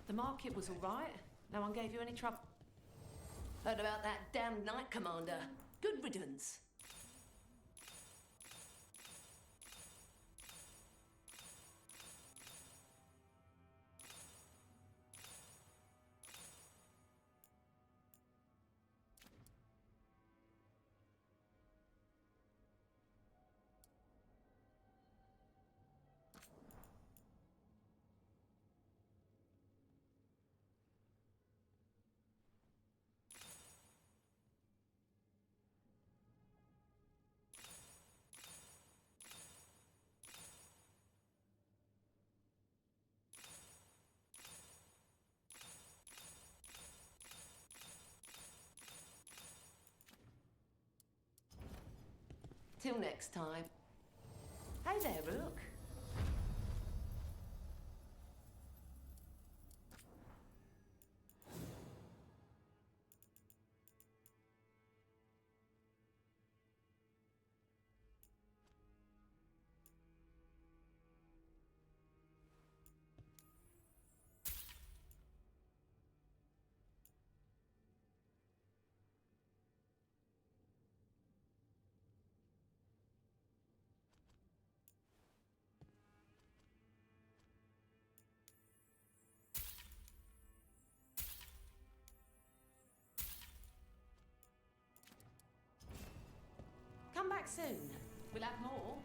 The market was all right. No one gave you any trouble. Heard about that damn Knight Commander. Good riddance. Till next time. Hey there, Rook. Come back soon. We'll have more.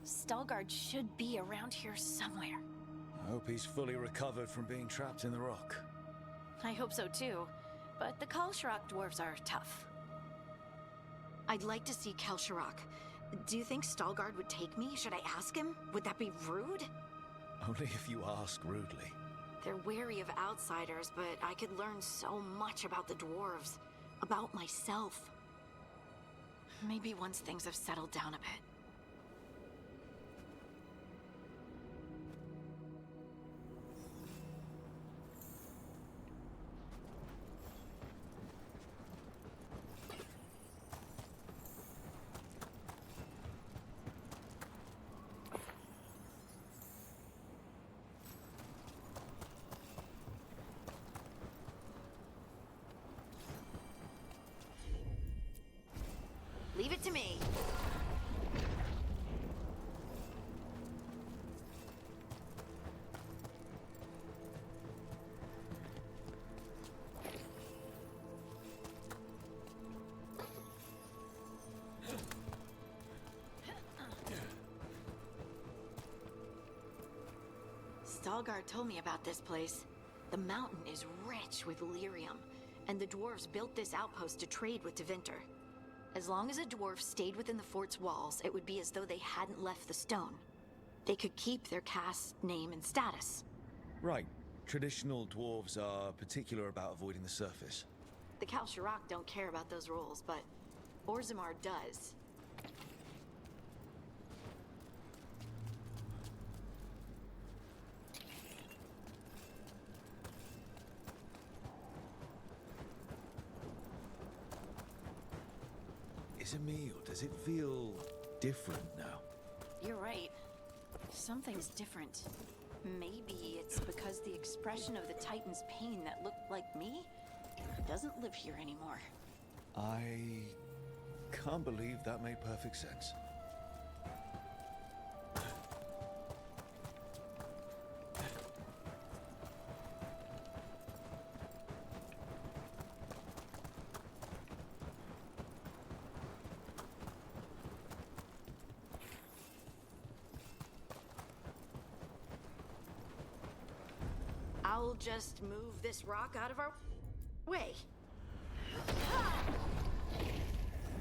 Stalguard should be around here somewhere. I hope he's fully recovered from being trapped in the rock. I hope so too, but the Kalsharak dwarves are tough. I'd like to see Kalsharak. Do you think Stalguard would take me? Should I ask him? Would that be rude? Only if you ask rudely. They're wary of outsiders, but I could learn so much about the dwarves. About myself. Maybe once things have settled down a bit. Leave it to me. Stalguard told me about this place. The mountain is rich with lyrium, and the dwarves built this outpost to trade with Tevinter. As long as a dwarf stayed within the fort's walls, it would be as though they hadn't left the stone. They could keep their caste, name, and status. Right. Traditional dwarves are particular about avoiding the surface. The Kalsharok don't care about those rules, but Orzammar does. Is it me, or does it feel different now? You're right. Something's different. Maybe it's because the expression of the Titan's pain that looked like me doesn't live here anymore. I can't believe that made perfect sense. I'll just move this rock out of our way.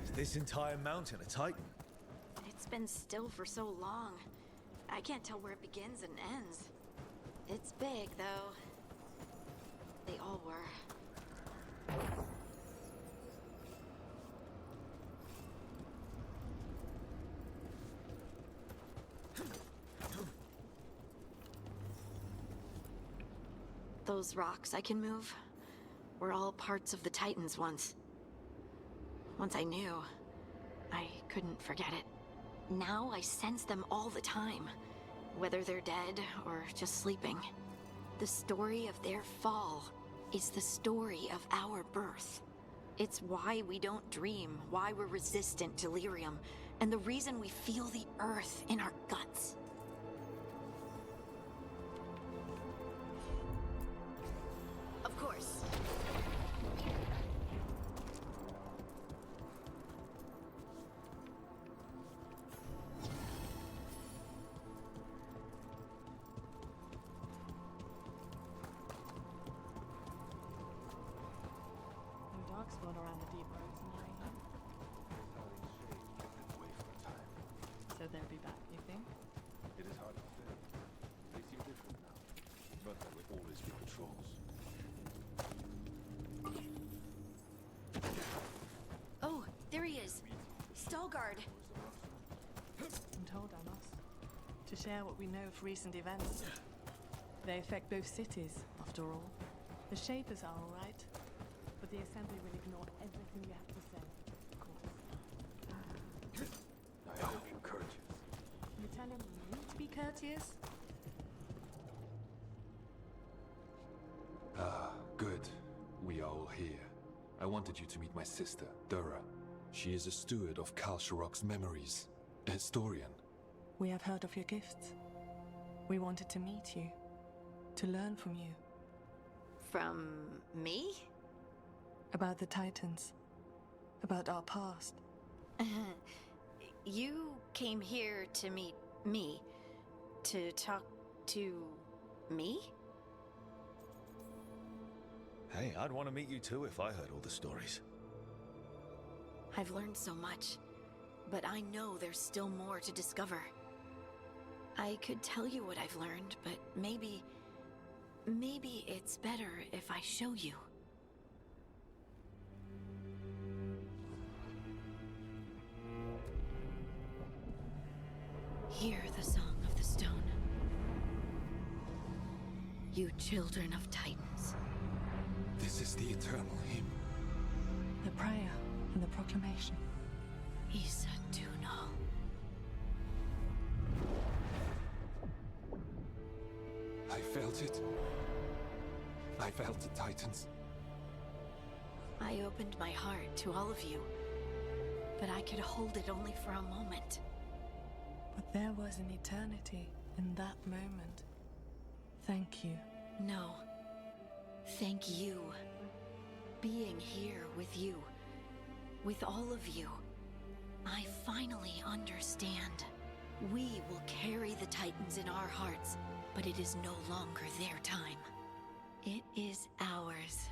Is this entire mountain a titan? It's been still for so long. I can't tell where it begins and ends. It's big, though. They all were. Those rocks I can move were all parts of the Titans once. Once I knew, I couldn't forget it. Now I sense them all the time, whether they're dead or just sleeping. The story of their fall is the story of our birth. It's why we don't dream, why we're resistant to delirium, and the reason we feel the earth in our guts. Of course. No dogs spawn around the deep roads in Mayhem. So they'll be back, you think? It is hard to say. They seem different now, but there will always be patrols. Oh, there he is. Stalgard. I'm told I must. To share what we know of recent events. They affect both cities, after all. The Shapers are all right, but the Assembly will ignore everything you have to say, of course. I hope you're courteous. You tell him we need to be courteous? Ah, good. We are all here. I wanted you to meet my sister, Dura. She is a steward of Kalsharok's memories, a historian. We have heard of your gifts. We wanted to meet you, to learn from you. From me? About the Titans. About our past. You came here to meet me. To talk to me? Hey, I'd want to meet you too if I heard all the stories. I've learned so much, but I know there's still more to discover. I could tell you what I've learned, but maybe it's better if I show you. Hear the song of the stone. You children of Titans. This is the eternal hymn. The prayer and the proclamation. Isa Tunal. I felt it. I felt the Titans. I opened my heart to all of you, but I could hold it only for a moment. But there was an eternity in that moment. Thank you. No. Thank you. Being here with you, with all of you, I finally understand. We will carry the Titans in our hearts, but it is no longer their time. It is ours.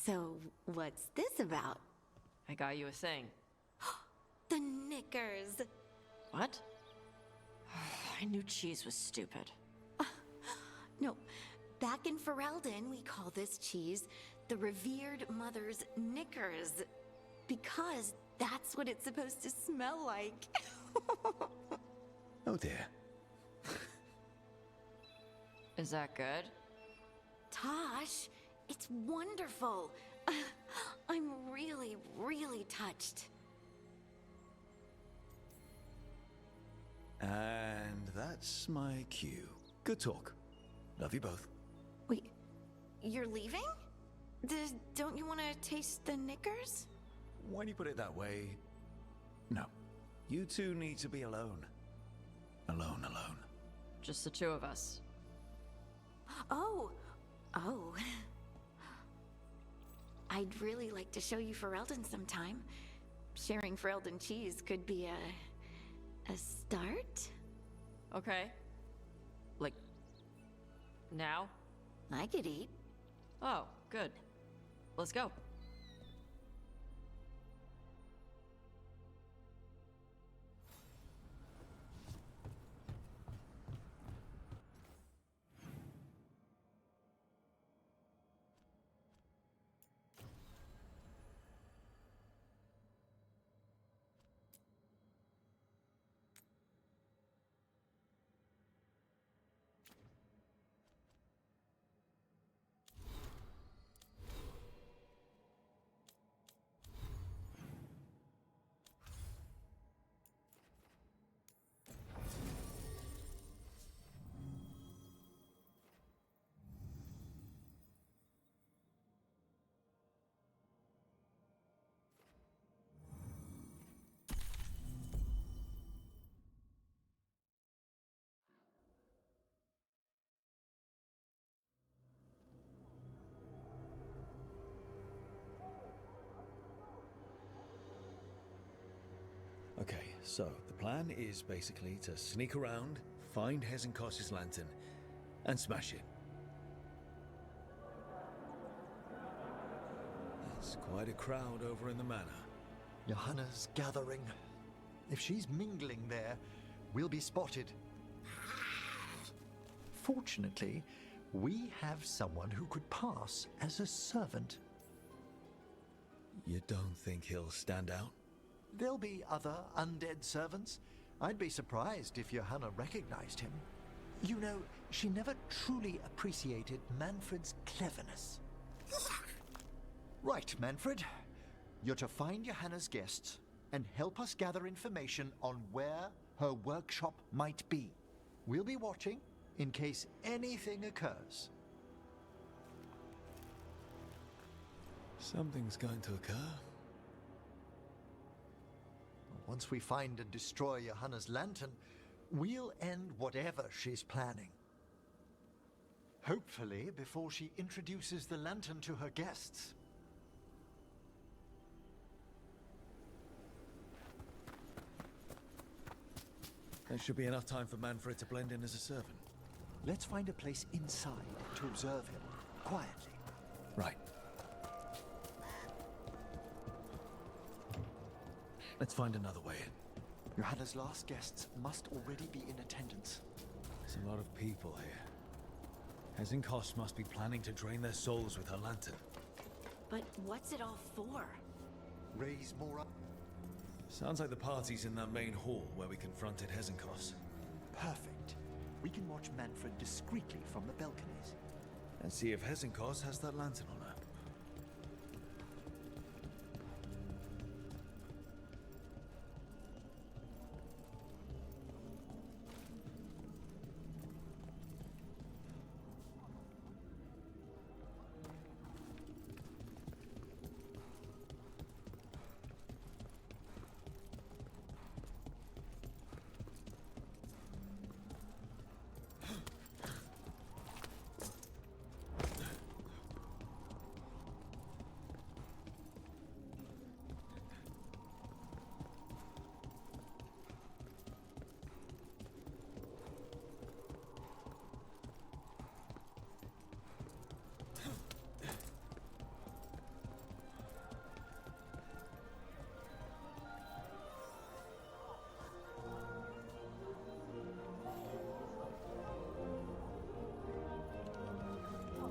So, what's this about? I got you a thing. The knickers! What? I knew cheese was stupid. No, back in Ferelden, we call this cheese the revered mother's knickers. Because that's what it's supposed to smell like. Oh dear. Is that good? Tosh, it's wonderful. I'm really, really touched. And that's my cue. Good talk. Love you both. Wait, you're leaving? Don't you want to taste the knickers? When you put it that way, no. You two need to be alone. Alone. Just the two of us. Oh. I'd really like to show you Ferelden sometime. Sharing Ferelden cheese could be a start? Okay. Like, now? I could eat. Oh, good. Let's go. Okay, so the plan is basically to sneak around, find Hezenkos's lantern, and smash it. There's quite a crowd over in the manor. Johanna's gathering. If she's mingling there, we'll be spotted. Fortunately, we have someone who could pass as a servant. You don't think he'll stand out? There'll be other undead servants. I'd be surprised if Johanna recognized him. You know, she never truly appreciated Manfred's cleverness. Right, Manfred. You're to find Johanna's guests and help us gather information on where her workshop might be. We'll be watching in case anything occurs. Something's going to occur. Once we find and destroy Johanna's lantern, we'll end whatever she's planning. Hopefully before she introduces the lantern to her guests. There should be enough time for Manfred to blend in as a servant. Let's find a place inside to observe him, quietly. Right. Let's find another way in. Johanna's last guests must already be in attendance. There's a lot of people here. Hezenkos must be planning to drain their souls with her lantern. But what's it all for? Raise more up. Sounds like the party's in that main hall where we confronted Hezenkos. Perfect. We can watch Manfred discreetly from the balconies. And see if Hezenkos has that lantern on her.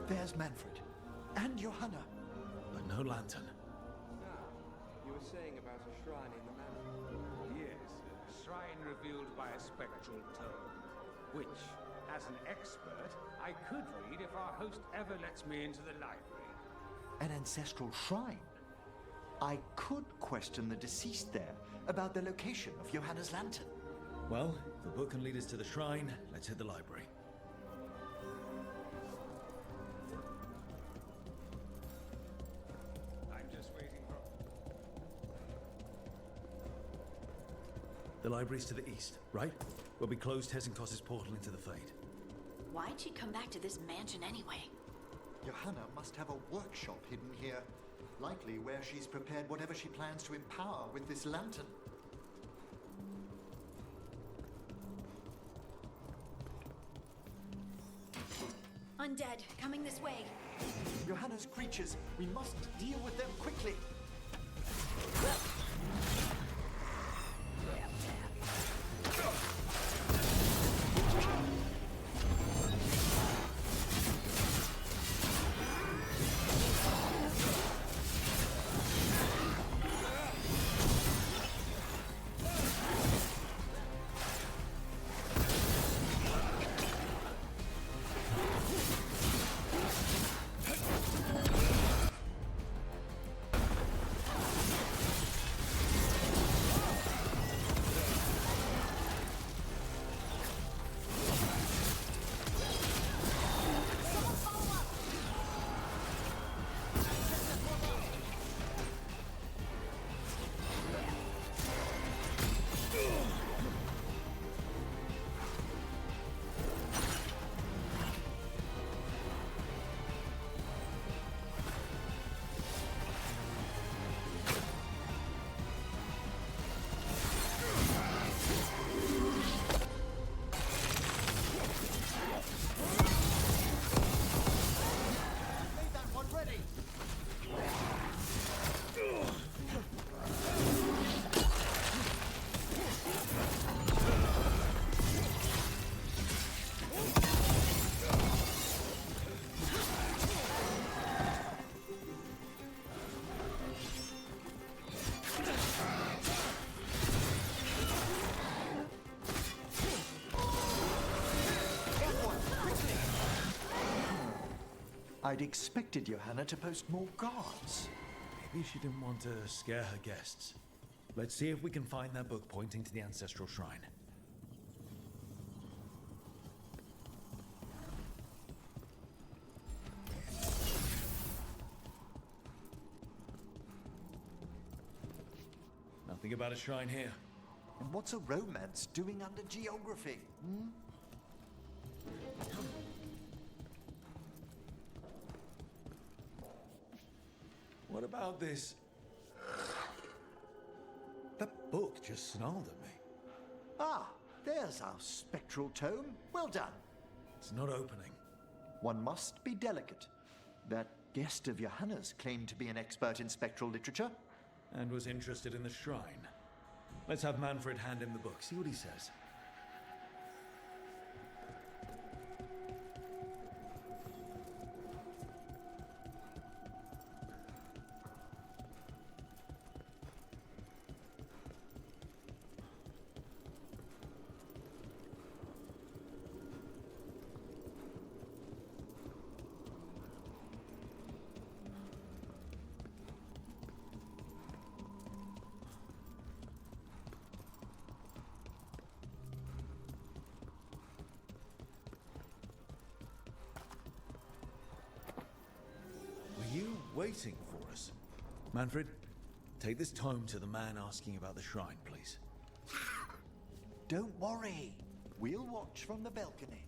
There's Manfred. And Johanna. But no lantern. Now, you were saying about a shrine in the manor. Yes, a shrine revealed by a spectral tome, which, as an expert, I could read if our host ever lets me into the library. An ancestral shrine? I could question the deceased there about the location of Johanna's lantern. Well, if the book can lead us to the shrine, let's hit the library. I'm just waiting for... The library's to the east, right? Where we closed Hesenkos's portal into the Fade. Why'd she come back to this mansion anyway? Johanna must have a workshop hidden here. Likely where she's prepared whatever she plans to empower with this lantern. Undead, coming this way. Johanna's creatures. We must deal with them quickly. I'd expected Johanna to post more guards. Maybe she didn't want to scare her guests. Let's see if we can find that book pointing to the ancestral shrine. Nothing about a shrine here. And what's a romance doing under geography? Hmm? What about this? That book just snarled at me. Ah, there's our spectral tome. Well done. It's not opening. One must be delicate. That guest of Johanna's claimed to be an expert in spectral literature. And was interested in the shrine. Let's have Manfred hand him the book, see what he says. Waiting for us. Manfred, take this tome to the man asking about the shrine, please. Don't worry. We'll watch from the balcony.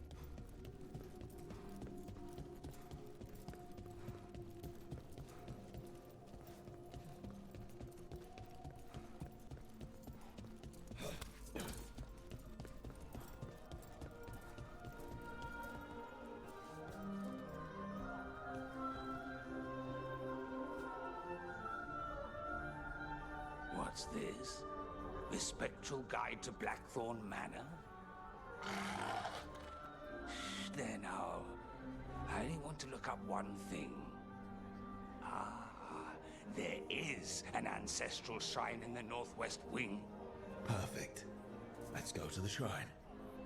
What's this? The Spectral Guide to Blackthorn Manor? There now. I didn't want want to look up one thing. Ah, there is an ancestral shrine in the northwest wing. Perfect. Let's go to the shrine.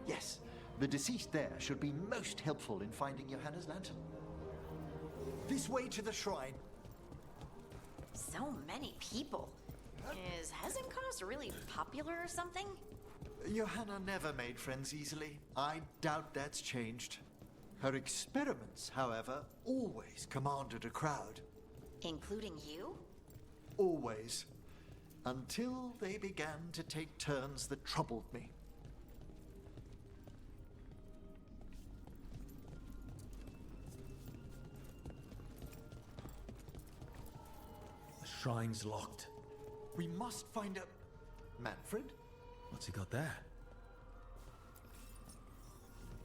Yes, the deceased there should be most helpful in finding Johanna's lantern. This way to the shrine. So many people. Is Hezenkos really popular or something? Johanna never made friends easily. I doubt that's changed. Her experiments, however, always commanded a crowd. Including you? Always. Until they began to take turns that troubled me. The shrine's locked. We must find a... Manfred? What's he got there?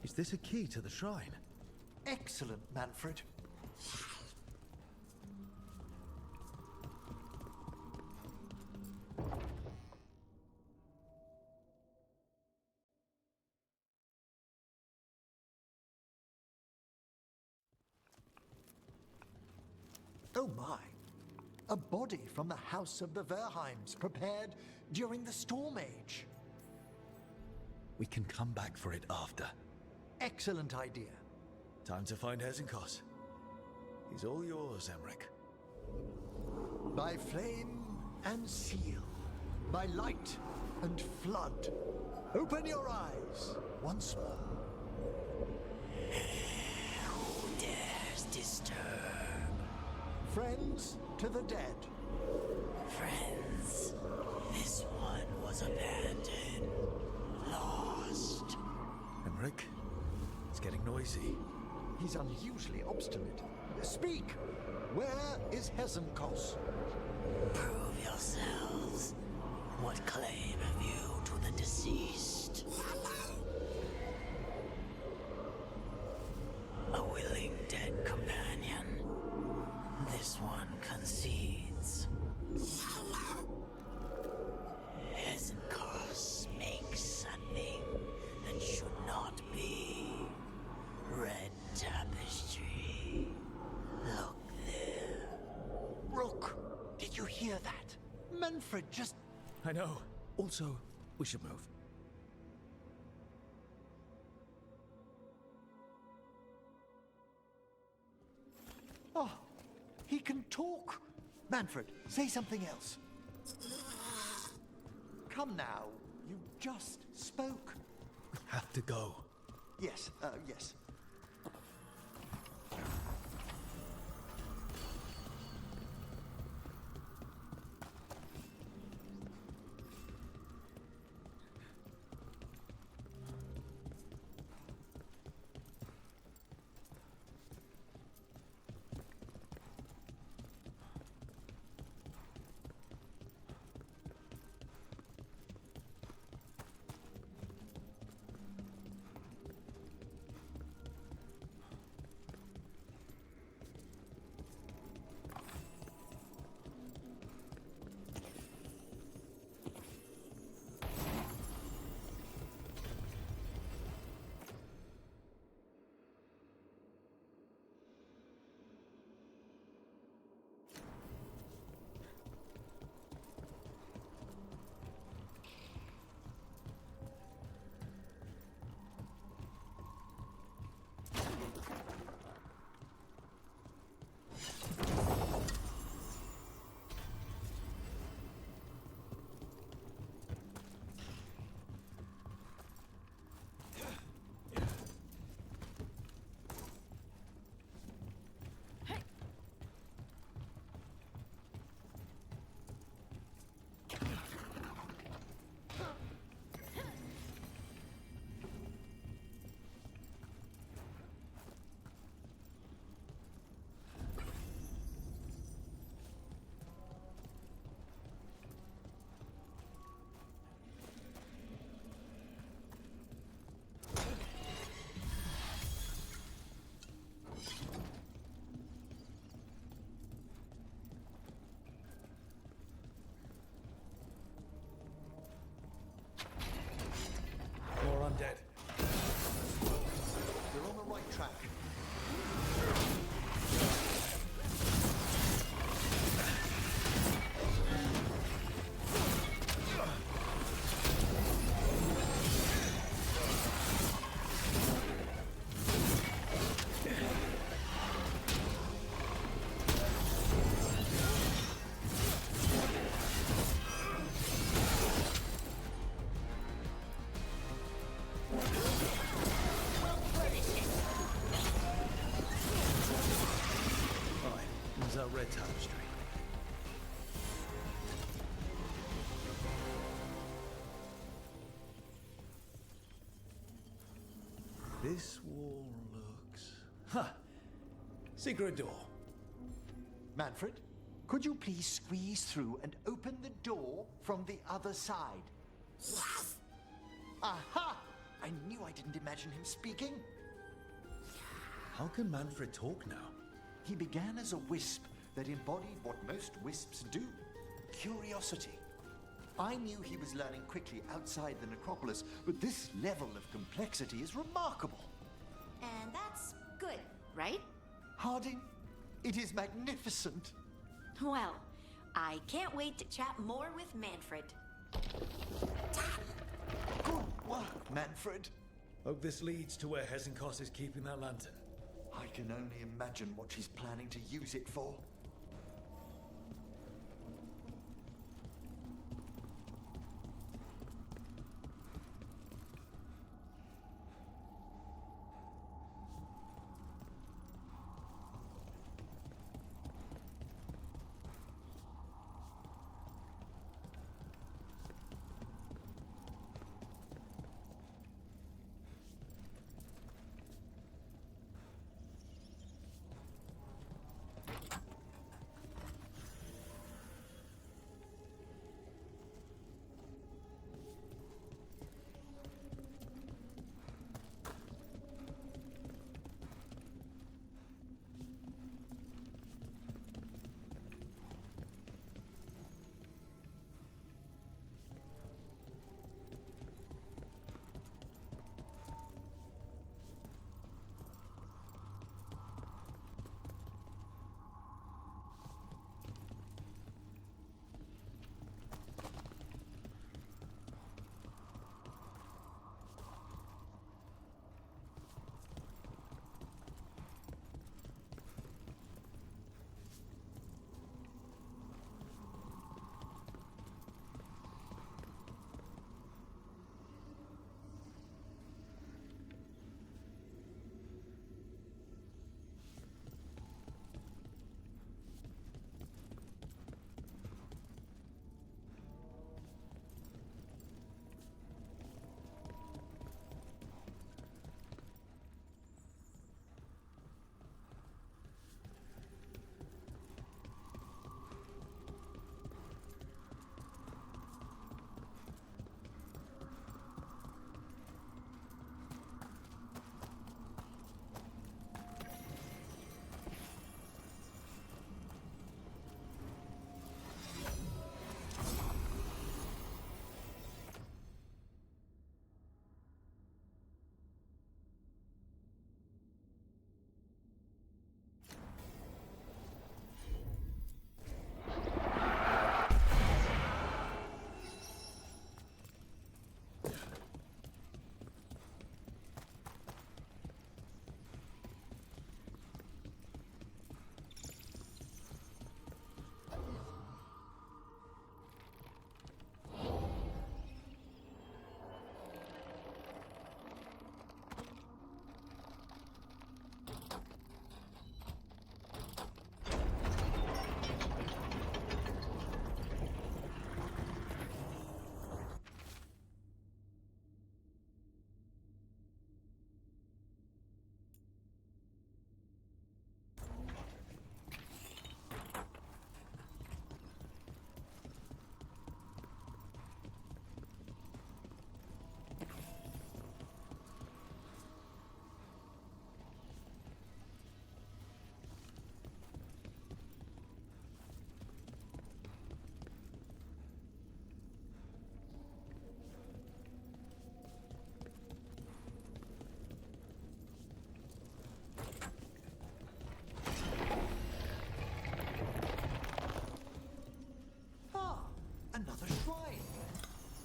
Is this a key to the shrine? Excellent, Manfred. Oh my. A body from the House of the Verheims, prepared during the Storm Age. We can come back for it after. Excellent idea. Time to find Hezenkos. He's all yours, Emmerich. By flame and seal, by light and flood, open your eyes once more. Who dares disturb? Friends to the dead. Friends, this one was abandoned. Lost. Emmerich, it's getting noisy. He's unusually obstinate. Speak! Where is Hezenkos? Prove yourselves. What claim have you to the deceased? A willing dead companion. This one concedes. Hezenkos makes something that should not be. Red tapestry. Look there. Rook, did you hear that? Manfred just... I know. Also, we should move. Oh, he can talk. Manfred, say something else. Come now, you just spoke. We have to go. Yes, yes. our red tapestry. This wall looks... Ha! Secret door. Manfred, could you please squeeze through and open the door from the other side? Aha! I knew I didn't imagine him speaking. How can Manfred talk now? He began as a wisp that embodied what most wisps do, curiosity. I knew he was learning quickly outside the necropolis, but this level of complexity is remarkable. And that's good, right? Harding, it is magnificent. Well, I can't wait to chat more with Manfred. Good work, Manfred. Hope this leads to where Hezenkos is keeping that lantern. I can only imagine what she's planning to use it for.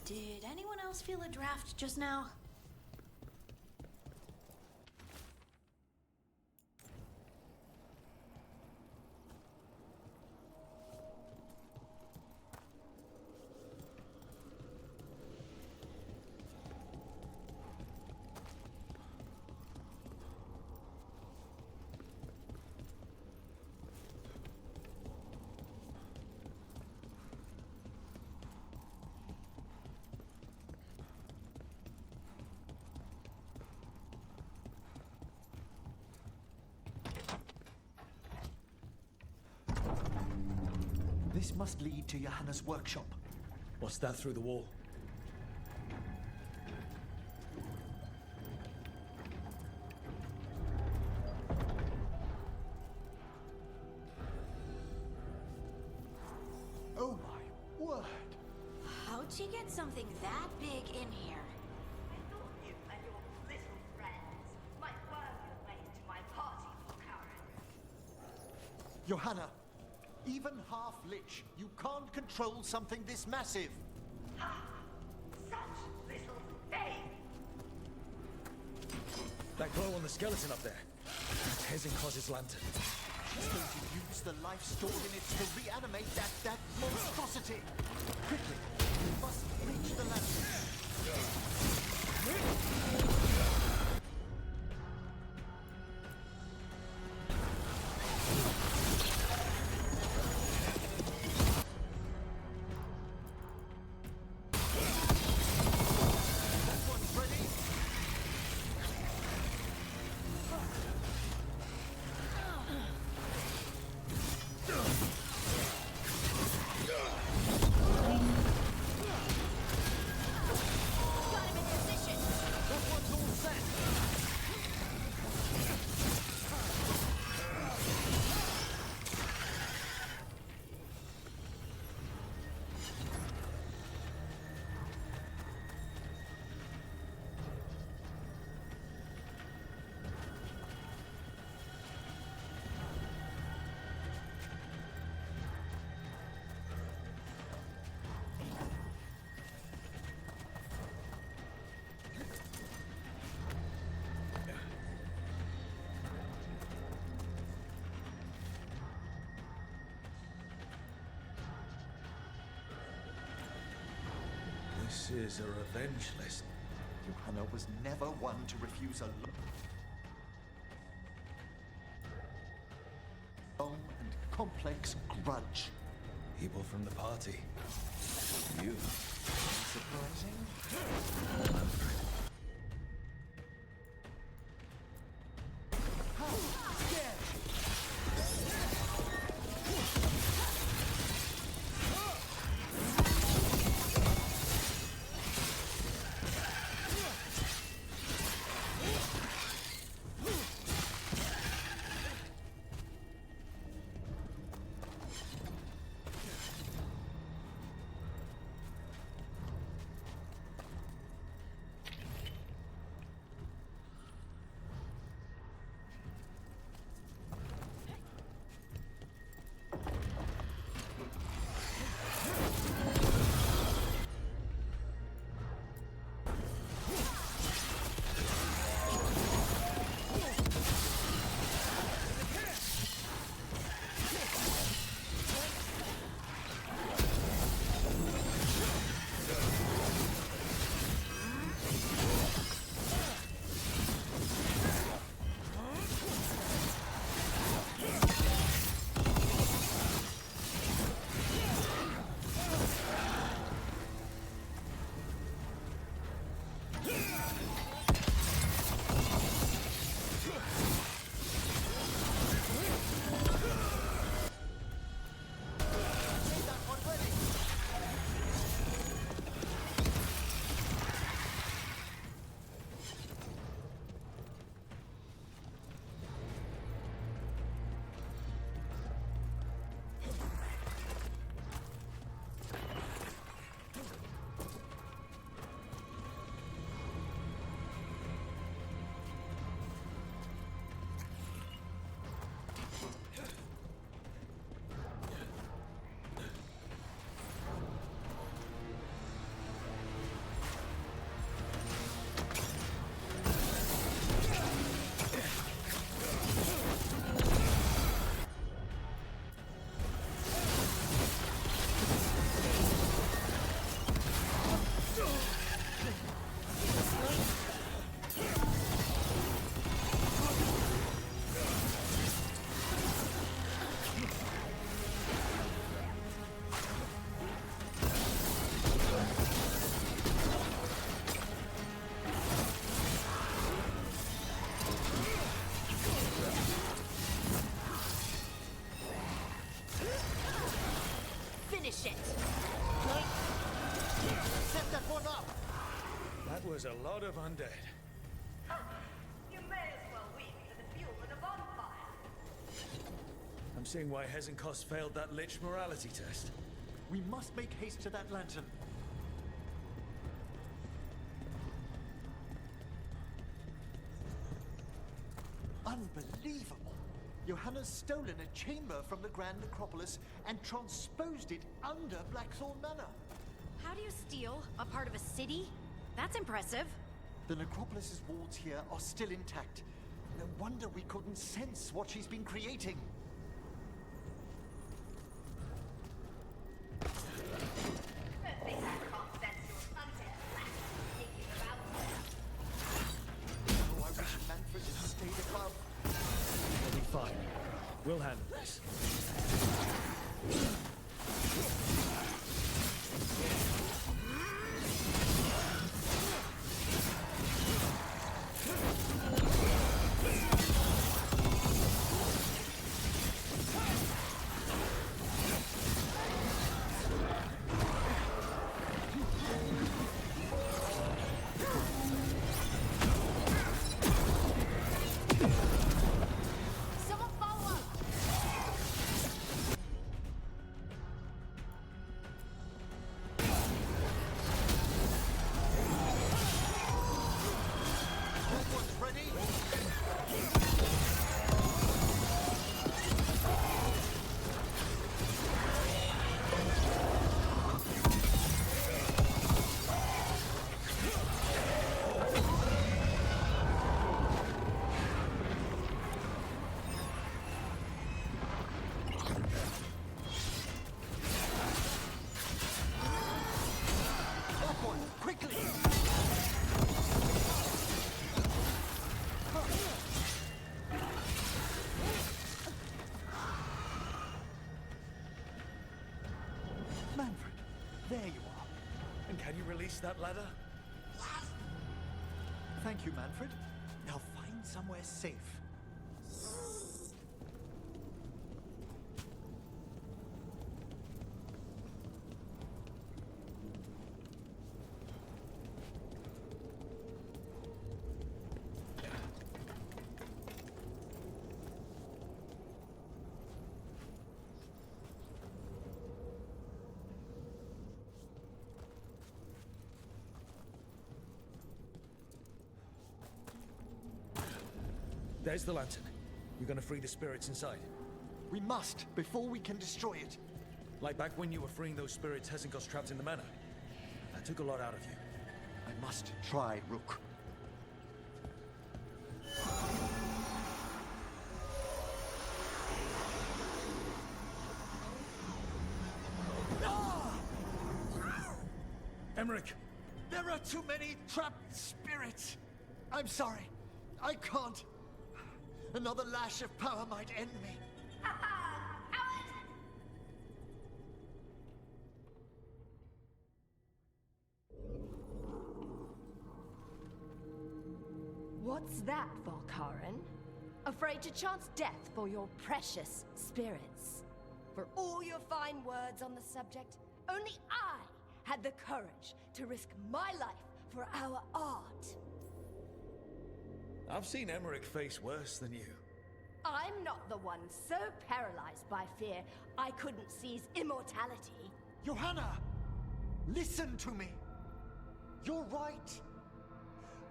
Did anyone else feel a draft just now? This must lead to Johanna's workshop. What's that through the wall? Oh my word! How'd she get something that big in here? I thought you and your little friends might worm your way into my party for Karen. Johanna, even half-lich, you can't control something this massive. Such little thing! That glow on the skeleton up there. That's Hezekiah's lantern. She's going to use the life stored in it to reanimate that monstrosity. Quickly, you must reach the lantern. That one's ready. Got him in position! That one's all set. This is a revenge list. Johanna was never one to refuse a long and complex grudge. People from the party. You. Surprising? How scared? was a lot of undead. You may as well weep for the fuel in a bonfire. I'm seeing why Hezenkos failed that Lich morality test. We must make haste to that lantern. Unbelievable! Johanna's stolen a chamber from the Grand Necropolis and transposed it under Blackthorn Manor. How do you steal a part of a city? That's impressive. The Necropolis's walls here are still intact. No wonder we couldn't sense what she's been creating. Don't think I can't sense your undead flesh sneaking about there. Oh, I wish Manfred had stayed above. We'll be fine. We'll handle this. Someone follow up! Everyone's ready? Everyone, quickly! Manfred, there you are. And can you release that ladder? Thank you, Manfred. Now find somewhere safe. There's the lantern. You're gonna free the spirits inside. We must, before we can destroy it. Like back when you were freeing those spirits Hezenkos trapped in the manor. That took a lot out of you. I must try, Rook. Emmerich! There are too many trapped spirits. I'm sorry. I can't. Another lash of power might end me. What's that, Valkaran? Afraid to chance death for your precious spirits? For all your fine words on the subject, only I had the courage to risk my life for our art. I've seen Emmerich face worse than you. I'm not the one so paralyzed by fear I couldn't seize immortality. Johanna! Listen to me! You're right.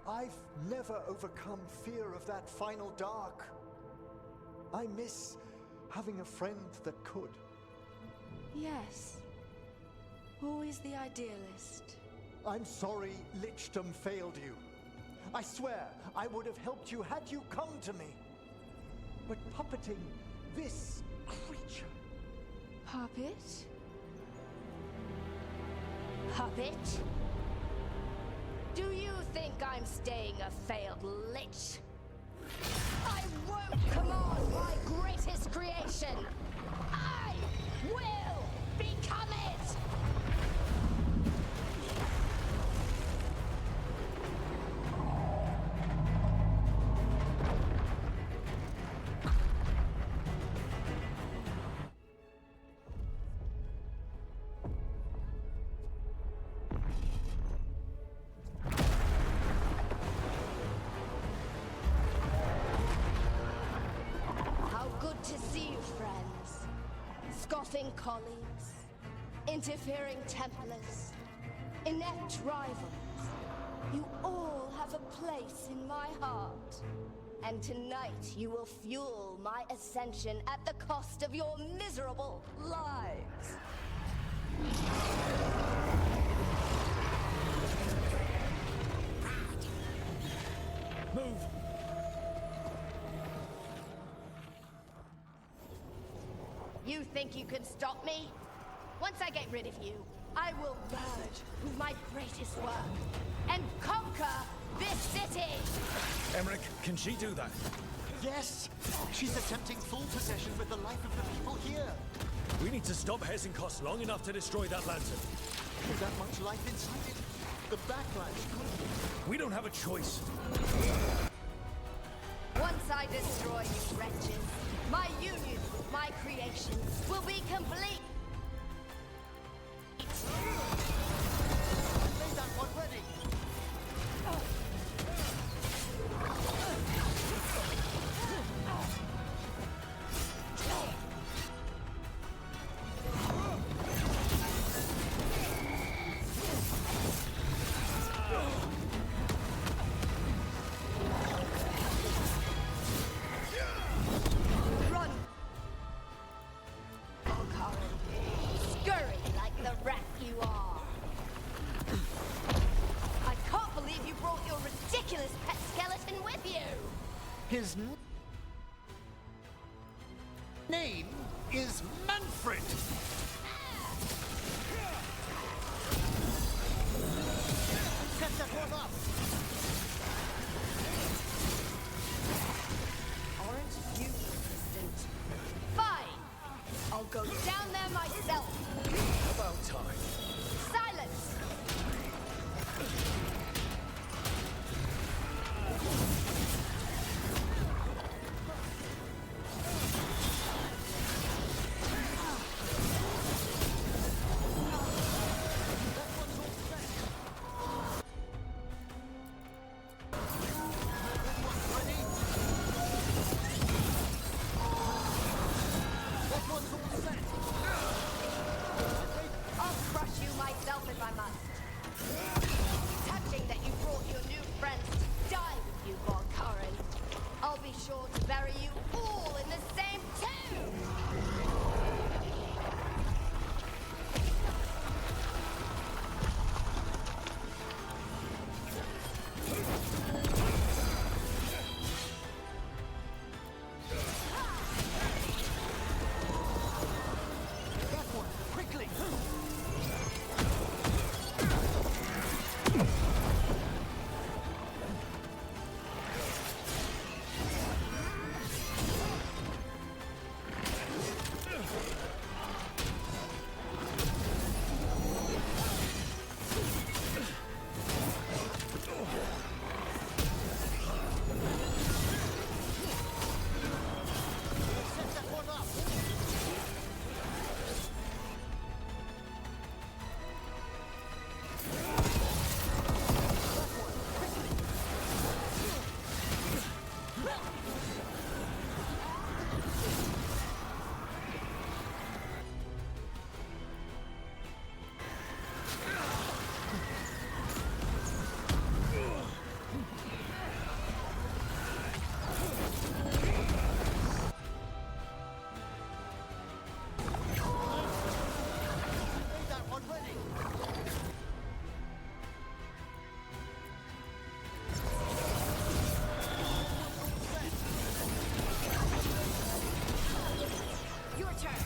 I've never overcome fear of that final dark. I miss having a friend that could. Yes. Always the idealist. I'm sorry Lichdom failed you. I swear I would have helped you had you come to me. But puppeting this creature... Puppet? Puppet? Do you think I'm staying a failed lich? I won't command my greatest creation! I will become it! Bluffing colleagues, interfering Templars, inept rivals. You all have a place in my heart. And tonight you will fuel my ascension at the cost of your miserable lives. Move! You think you can stop me? Once I get rid of you, I will merge with my greatest work and conquer this city! Emmerich, can she do that? Yes! She's attempting full possession with the life of the people here. We need to stop Hesenkos long enough to destroy that lantern. With that much life inside it, the backlash could... We don't have a choice. Once I destroy you wretches, my union with my creation will be complete. Made that one ready. Run! Volcarin, scurry like the rat you are. I can't believe you brought your ridiculous pet skeleton with you! His name is Manfred! Set that one up! Aren't you resistant? Fine! I'll go down there myself! About time. Silence! I'll crush you myself if I must. Touching that you brought your new friends to die with you, Volcarin. I'll be sure to bury you all in the same tomb! That one, quickly! Set that one up! Made that one ready! Your turn!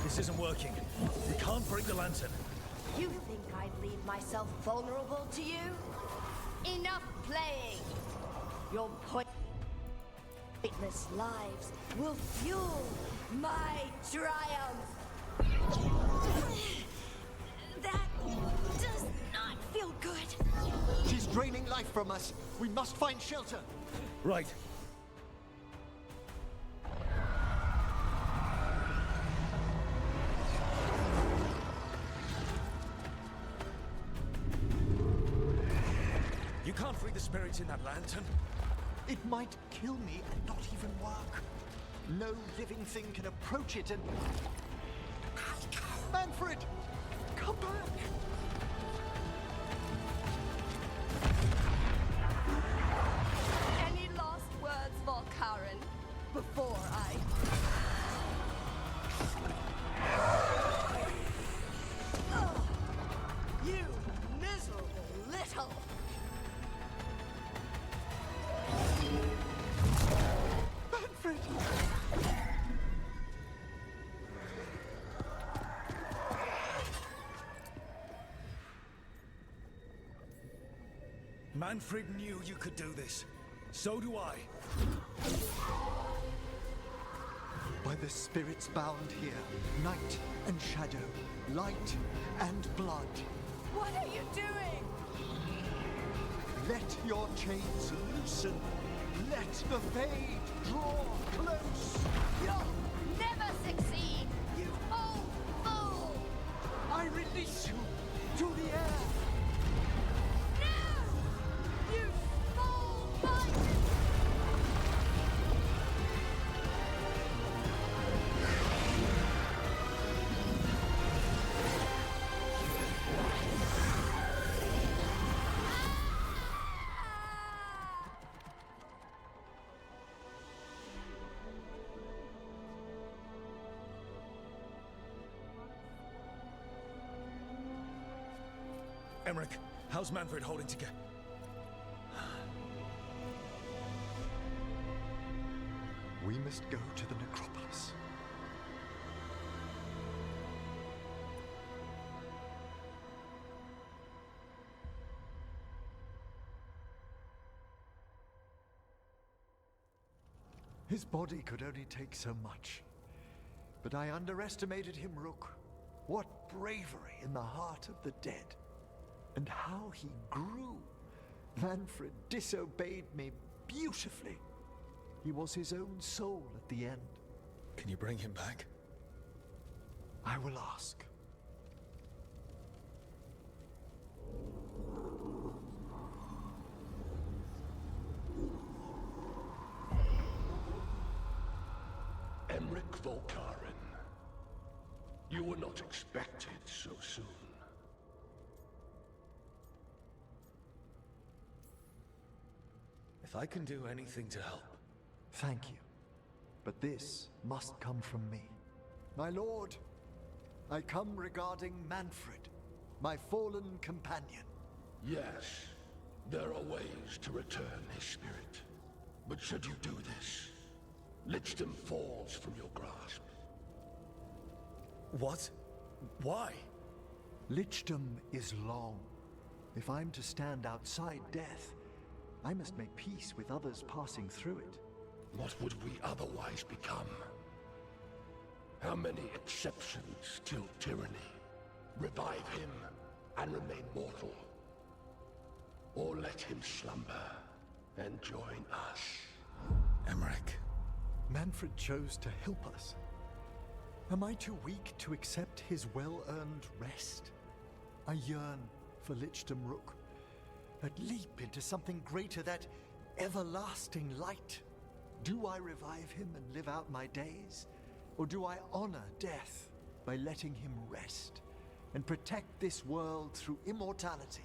This isn't working. We can't break the lantern. You think I'd leave myself vulnerable to you? Enough playing! Your pointless lives will fuel my triumph! That does not feel good. She's draining life from us. We must find shelter. Right. can't free the spirits in that lantern. It might kill me and not even work. No living thing can approach it and... Manfred! Come back! Any last words, Valkyrin, before I... Ugh. You miserable little... Manfred! Manfred knew you could do this. So do I. By the spirits bound here, night and shadow, light and blood. What are you doing? Let your chains loosen. Let the Fade draw close. You'll never succeed, you old fool! I release you to the air. No! You small bite! Emmerich, how's Manfred holding together? We must go to the necropolis. His body could only take so much. But I underestimated him, Rook. What bravery in the heart of the dead. And how he grew. Manfred disobeyed me beautifully. He was his own soul at the end. Can you bring him back? I will ask. Emmerich Volkaren. You were not expected so soon. If I can do anything to help. Thank you. But this must come from me. My lord, I come regarding Manfred, my fallen companion. Yes, there are ways to return his spirit. But should you do this, Lichdom falls from your grasp. What? Why? Lichdom is long. If I'm to stand outside death, I must make peace with others passing through it. What would we otherwise become? How many exceptions till tyranny? Revive him and remain mortal. Or let him slumber and join us. Emmerich. Manfred chose to help us. Am I too weak to accept his well-earned rest? I yearn for Lichdom, Rook. That leap into something greater, that everlasting light. Do I revive him and live out my days? Or do I honor death by letting him rest and protect this world through immortality?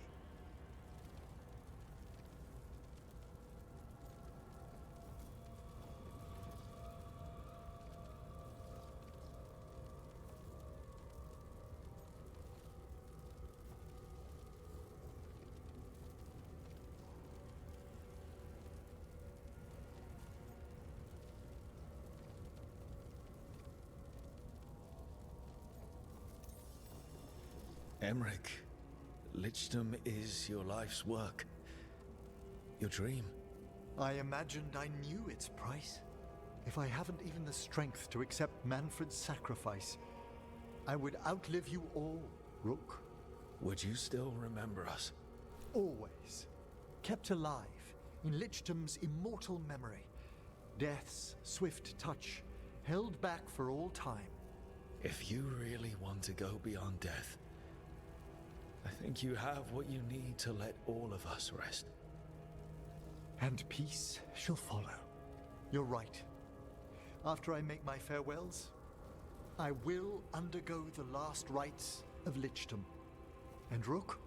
Emmerich, Lichdom is your life's work. Your dream. I imagined I knew its price. If I haven't even the strength to accept Manfred's sacrifice, I would outlive you all, Rook. Would you still remember us? Always. Kept alive in Lichdom's immortal memory. Death's swift touch, held back for all time. If you really want to go beyond death, I think you have what you need to let all of us rest. And peace shall follow. You're right. After I make my farewells, I will undergo the last rites of lichdom. And Rook,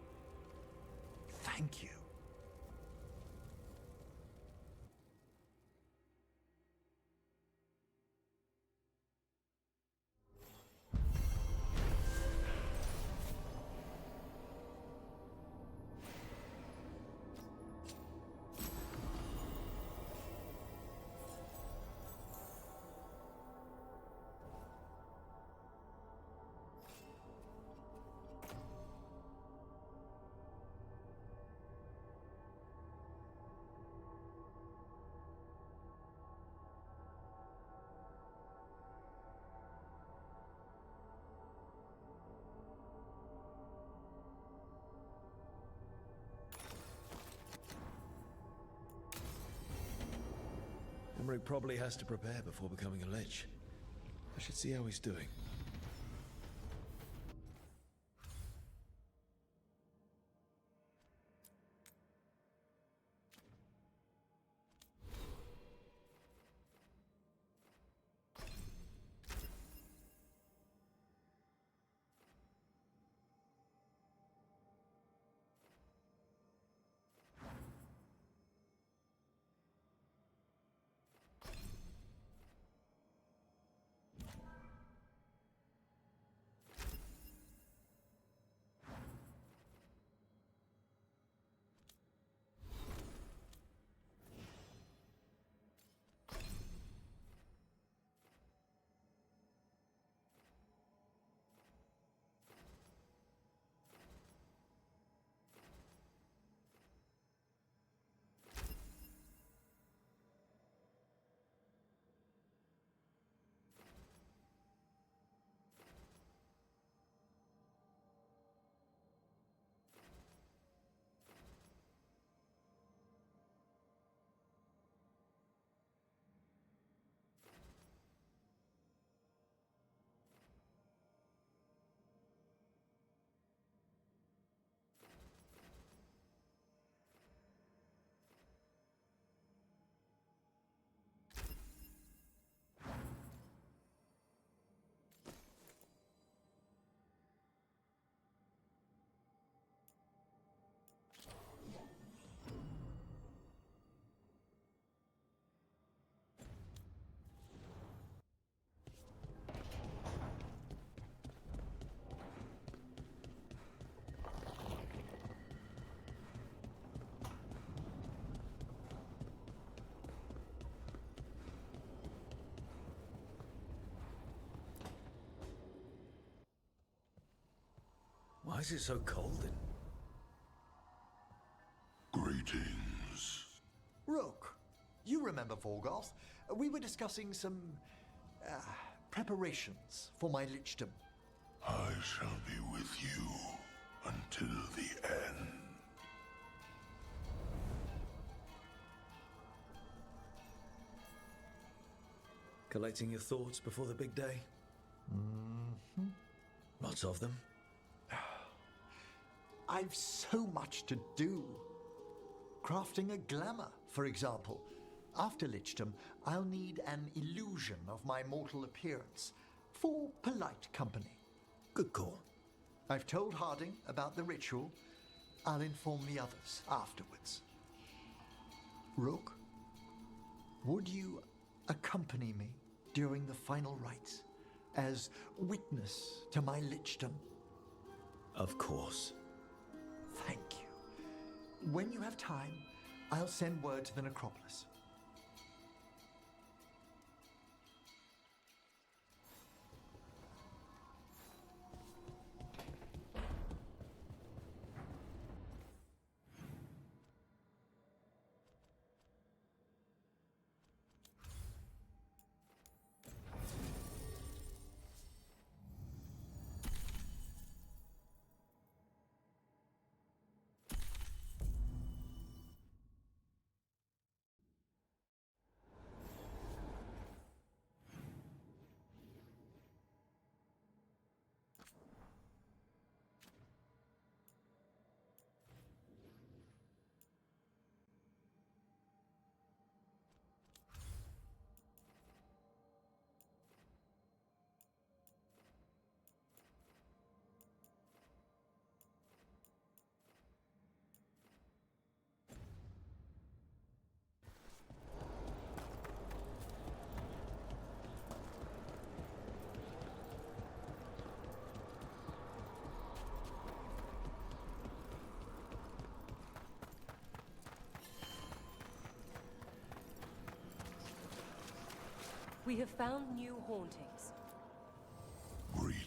thank you. Rook probably has to prepare before becoming a lich. I should see how he's doing. Why is it so cold in... Greetings. Rook, you remember Vorgoth? We were discussing some preparations for my lichdom. I shall be with you until the end. Collecting your thoughts before the big day? Mm-hmm. Lots of them? I've so much to do. Crafting a glamour, for example. After lichdom, I'll need an illusion of my mortal appearance for polite company. Good call. I've told Harding about the ritual. I'll inform the others afterwards. Rook, would you accompany me during the final rites as witness to my lichdom? Of course. Thank you. When you have time, I'll send word to the necropolis. We have found new hauntings. Greetings.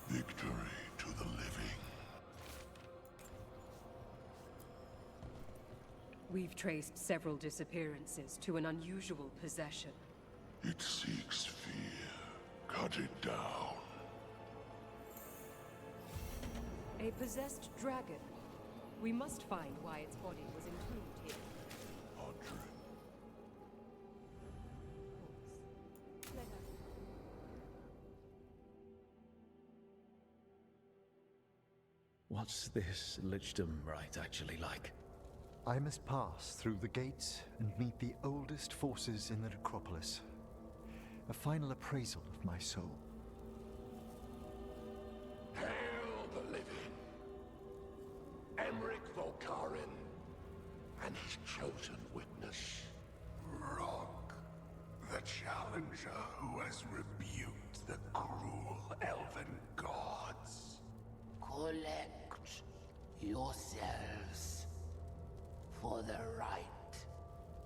Victory to the living. We've traced several disappearances to an unusual possession. It seeks fear. Cut it down. A possessed dragon. We must find why its body was entombed here. What's this Lichdom rite actually like? I must pass through the gates and meet the oldest forces in the necropolis. A final appraisal of my soul. Hail the living. Emmerich Volkaren and his chosen witness, Rook, the challenger who has rebuked the cruel elven gods. Collect yourselves for the right.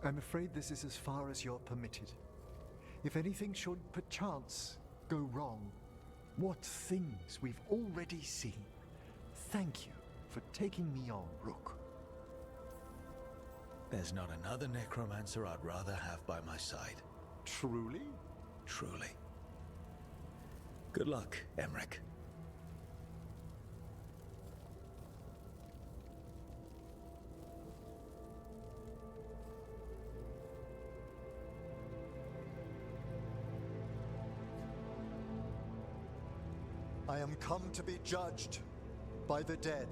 I'm afraid this is as far as you're permitted. If anything should perchance go wrong, what things we've already seen. Thank you for taking me on, Rook. There's not another necromancer I'd rather have by my side. Truly? Truly. Good luck, Emmerich. I am come to be judged by the dead.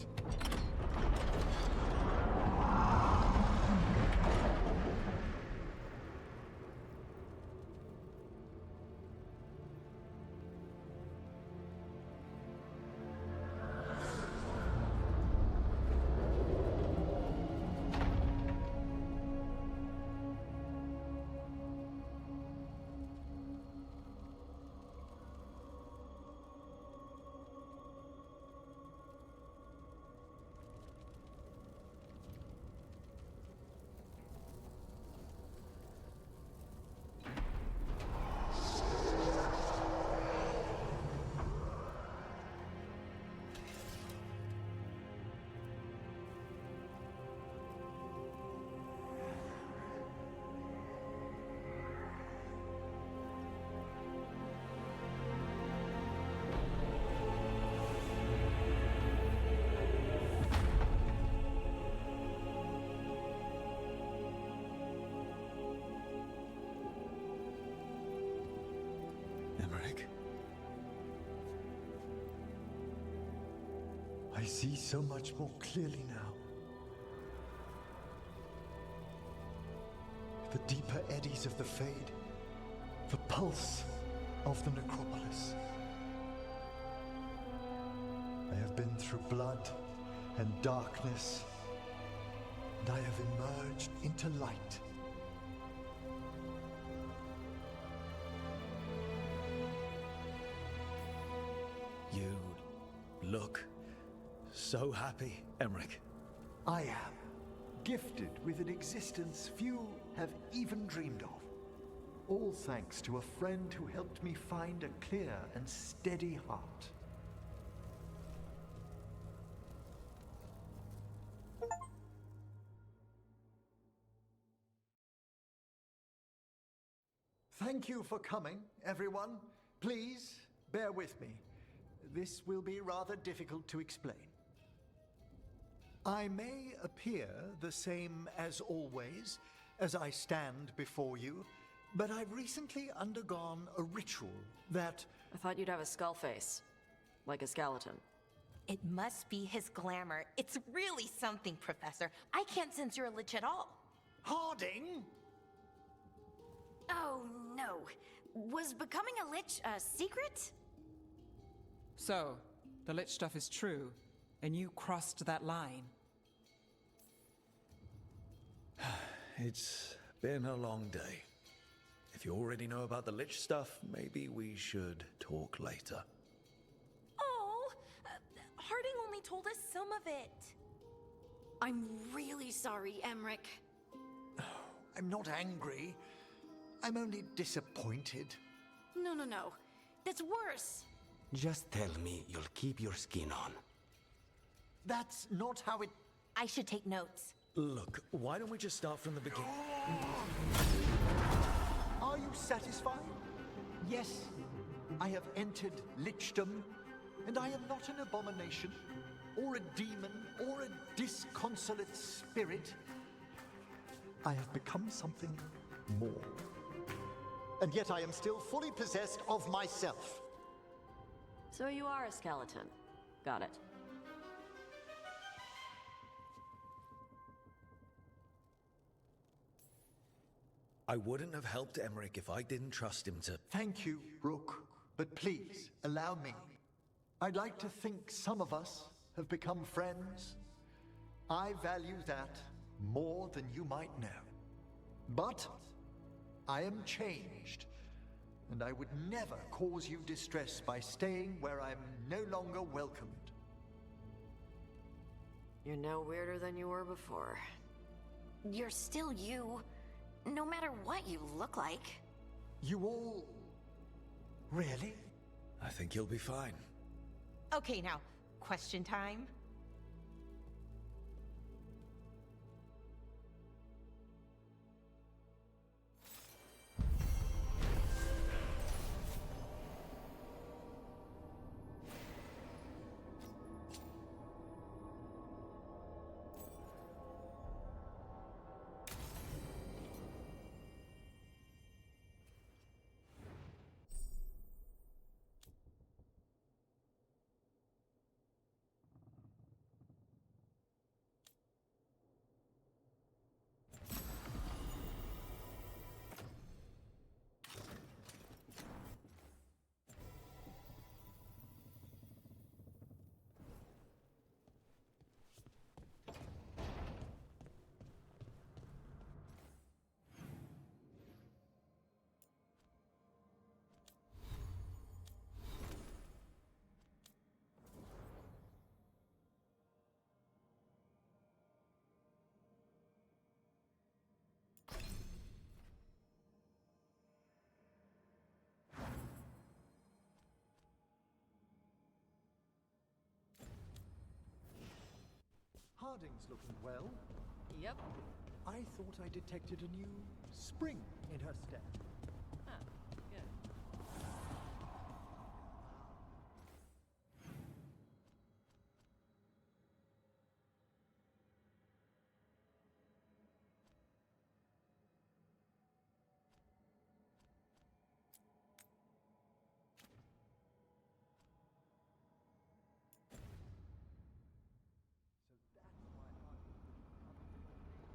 Emmerich? I see so much more clearly now. The deeper eddies of the Fade. The pulse of the necropolis. I have been through blood and darkness, and I have emerged into light. You look so happy, Emmerich. I am gifted with an existence few have even dreamed of. All thanks to a friend who helped me find a clear and steady heart. Thank you for coming, everyone. Please, bear with me. This will be rather difficult to explain. I may appear the same as always, as I stand before you, but I've recently undergone a ritual that... I thought you'd have a skull face. Like a skeleton. It must be his glamour. It's really something, Professor. I can't sense you're a lich at all. Harding? Oh, no. Was becoming a lich a secret? So, the lich stuff is true, and you crossed that line. It's been a long day. If you already know about the lich stuff, maybe we should talk later. told us some of it. I'm really sorry, Emmerich. I'm not angry. I'm only disappointed. No, no, no. That's worse. Just tell me you'll keep your skin on. That's not how it... I should take notes. Look, why don't we just start from the beginning? Are you satisfied? Yes, I have entered lichdom, and I am not an abomination, or a demon, or a disconsolate spirit. I have become something more. And yet I am still fully possessed of myself. So you are a skeleton. Got it. I wouldn't have helped Emmerich if I didn't trust him to... Thank you, Rook. But please, allow me. I'd like to think some of us have become friends. I value that more than you might know. But I am changed, and I would never cause you distress by staying where I'm no longer welcomed. You're no weirder than you were before. You're still you, no matter what you look like. You all... really? I think you'll be fine. Okay, now, question time. Harding's looking well. Yep. I thought I detected a new spring in her step.